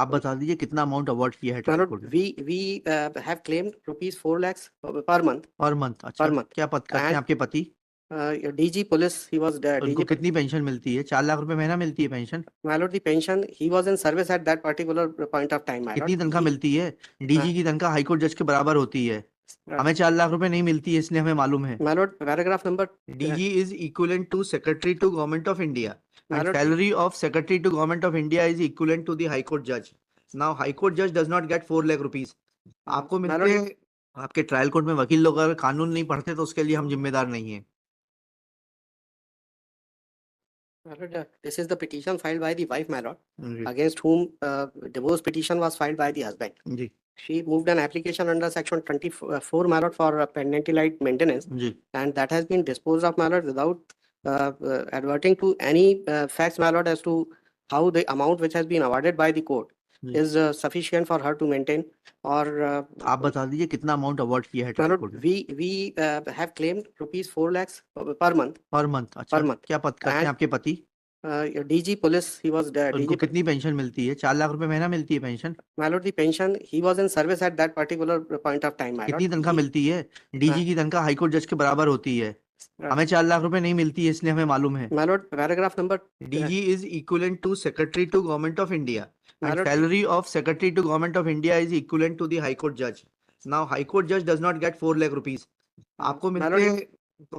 आप बता दीजिए कितना अमाउंट अवार्ड किया है My ट्रायल lord, कोर्ट ने? we have claimed rupees 4 lakhs per month. Per month? अच्छा, per month. क्या पद करते हैं And आपके पति? DG police, he was उनको DG. कितनी पेंशन मिलती है? 4 लाख रुपए महीना मिलती है pension? My lord, the pension, he was in service at that particular point of time, my lord. कितनी तनख्वाह मिलती है? डीजी की तनख्वाह हाईकोर्ट जज के बराबर होती है। हमें 4 लाख रुपए नहीं मिलती है, इसलिए हमें मालूम है। My lord, paragraph number DG is equivalent to Secretary to Government of India. My And lord, salary of Secretary to Government of India is equivalent to the High Court judge. Now High Court judge does not get 4 lakh rupees. आपको My मिलते lord, हैं। आपके trial court में वकील लोग अगर कानून नहीं पढ़ते तो उसके लिए हम जिम्मेदार नहीं है। my lord, this is the petition filed by the wife, my lord, ji against whom divorce petition was filed by the husband. Ji She moved an application under section 24, my lord, for parental maintenance, ji and that has been disposed of, my lord, without adverting to any facts, my lord, as to how the amount which has been awarded by the court ji. is sufficient for her to maintain. Or आप बता दीजिए कितना amount award किया है my trial lord, court ने? we have claimed rupees 4 lakhs per month. Per month? अच्छा, per month. क्या पद करते हैं And आपके पति? DG police, he was उनको DG. कितनी पेंशन मिलती है? 4 लाख रुपए महीना मिलती है pension? My lord, the pension, he was in service at that particular point of time, my lord. कितनी तनख्वाह मिलती है? डीजी की तनख्वाह हाईकोर्ट जज के बराबर होती है। हमें 4 लाख रुपए नहीं मिलती है, इसलिए हमें मालूम है। My lord, paragraph number DG is equivalent to Secretary to Government of India. My And lord, salary of Secretary to Government of India is equivalent to the High Court judge. Now High Court judge does not get 4 lakh rupees. आपको My मिलते lord, हैं तो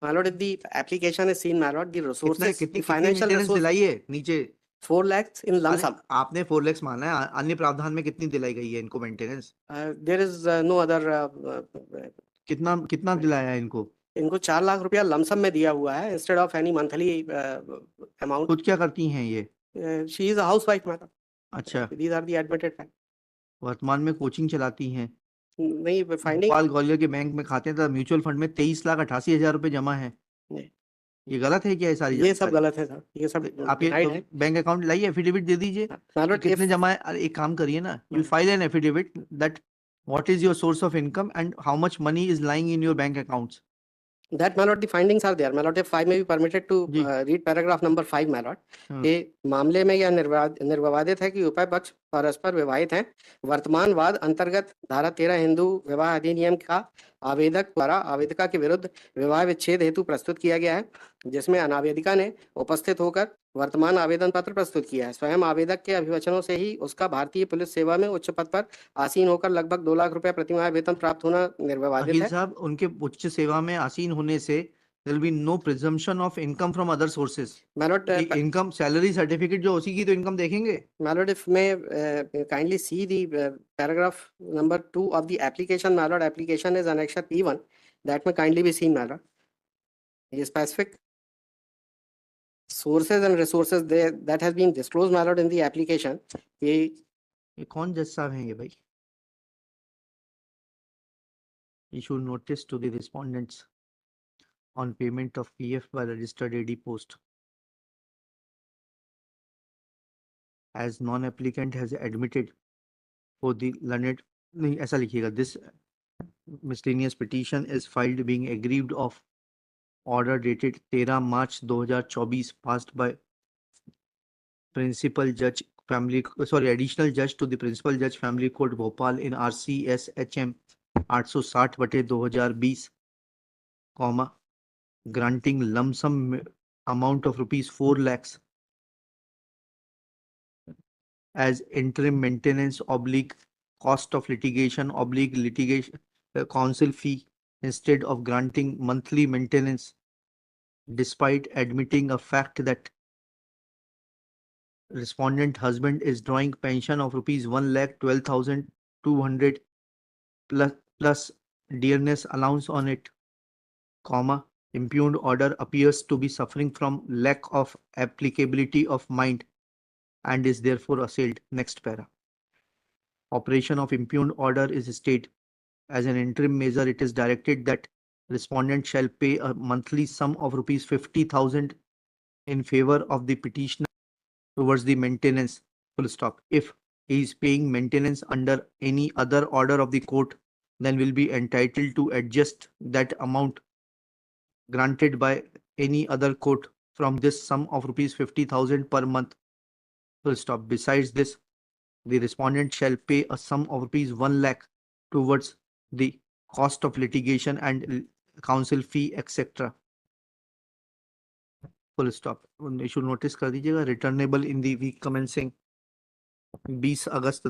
my lord, if the application is seen, my lord, the कितने resources, कितनी the कितनी financial maintenance resource, दिलाई है नीचे? 4 lakhs in lump अरे sum. आपने 4 lakhs माना है, अन्य प्रावधान में कितनी दिलाई गई है इनको maintenance? There is no other. कितना कितना दिलाया है इनको? इनको 4 लाख रुपया लमसम में दिया हुआ है instead of any monthly amount. खुद क्या करती हैं ये? She is a housewife, madam. अच्छा, these are the admitted fact. वर्तमान में कोचिंग चलाती हैं। नहीं, फाइंडिंग. भोपाल ग्वालियर के बैंक में खाते हैं, म्यूचुअल फंड में 23,88,000 रुपए जमा है। ये गलत है क्या? ये सारी ये सब जानकारी गलत है सर, ये सब आप ये डिनाइड तो है. बैंक अकाउंट लाइए, एफिडेविट दे दीजिए कि कितने जमा है। अरे एक काम करिए ना, you file an affidavit that what is your source of income and how much money is lying in your bank accounts. That, my lord, the findings are there. My lord, if I may be permitted to ji read paragraph number 5, my lord. कि मामले में यह निर्विवादित है कि उभय पक्ष परस्पर विवाहित हैं। वर्तमान वाद अंतर्गत धारा 13 हिंदू विवाह अधिनियम का आवेदक द्वारा आवेदिका के विरुद्ध विवाह विच्छेद हेतु प्रस्तुत किया गया है, जिसमें अनावेदिका ने उपस्थित होकर वर्तमान आवेदन पत्र प्रस्तुत किया है। स्वयं आवेदक के अभिवचनों से ही उसका भारतीय पुलिस सेवा में उच्च पद पर आसीन होकर लगभग 2 लाख रुपया प्रतिमाह वेतन प्राप्त होना निर्विवादित वकील है। साहब, उनके उच्च सेवा में आसीन होने से there will be no presumption of income from other sources. My lord, income salary certificate जो उसी की तो इनकम देखेंगे। My lord, if may kindly see the paragraph number 2 of the application, my lord. Application is annexure P1. That may kindly be seen, my lord. The specific sources and resources there that has been disclosed, my lord, in the application. ये कौन जज साहब हैं ये भाई? Issue notice to the respondents on payment of PF by registered AD post. As non-applicant has admitted for the learned, नहीं ऐसा लिखिएगा, this miscellaneous petition is filed being aggrieved of order dated 13 March 2024 passed by principal judge family additional judge to the principal judge family court Bhopal in RCS HM 860/2020, comma granting lump sum amount of rupees 4 lakhs as interim maintenance / cost of litigation / litigation counsel fee instead of granting monthly maintenance, despite admitting a fact that respondent husband is drawing pension of rupees 1,12,200 plus dearness allowance on it, comma impugned order appears to be suffering from lack of applicability of mind and is therefore assailed. Next para. Operation of impugned order is stated as an interim measure. It is directed that respondent shall pay a monthly sum of rupees 50,000 in favor of the petitioner towards the maintenance, full stop. If he is paying maintenance under any other order of the court, then will be entitled to adjust that amount granted by any other court from this sum of rupees 50,000 per month, full stop. Besides this, the respondent shall pay a sum of rupees 1 lakh towards the cost of litigation and counsel fee, etc. Full stop. Issue notice कर दीजिएगा, returnable in the week commencing 20 August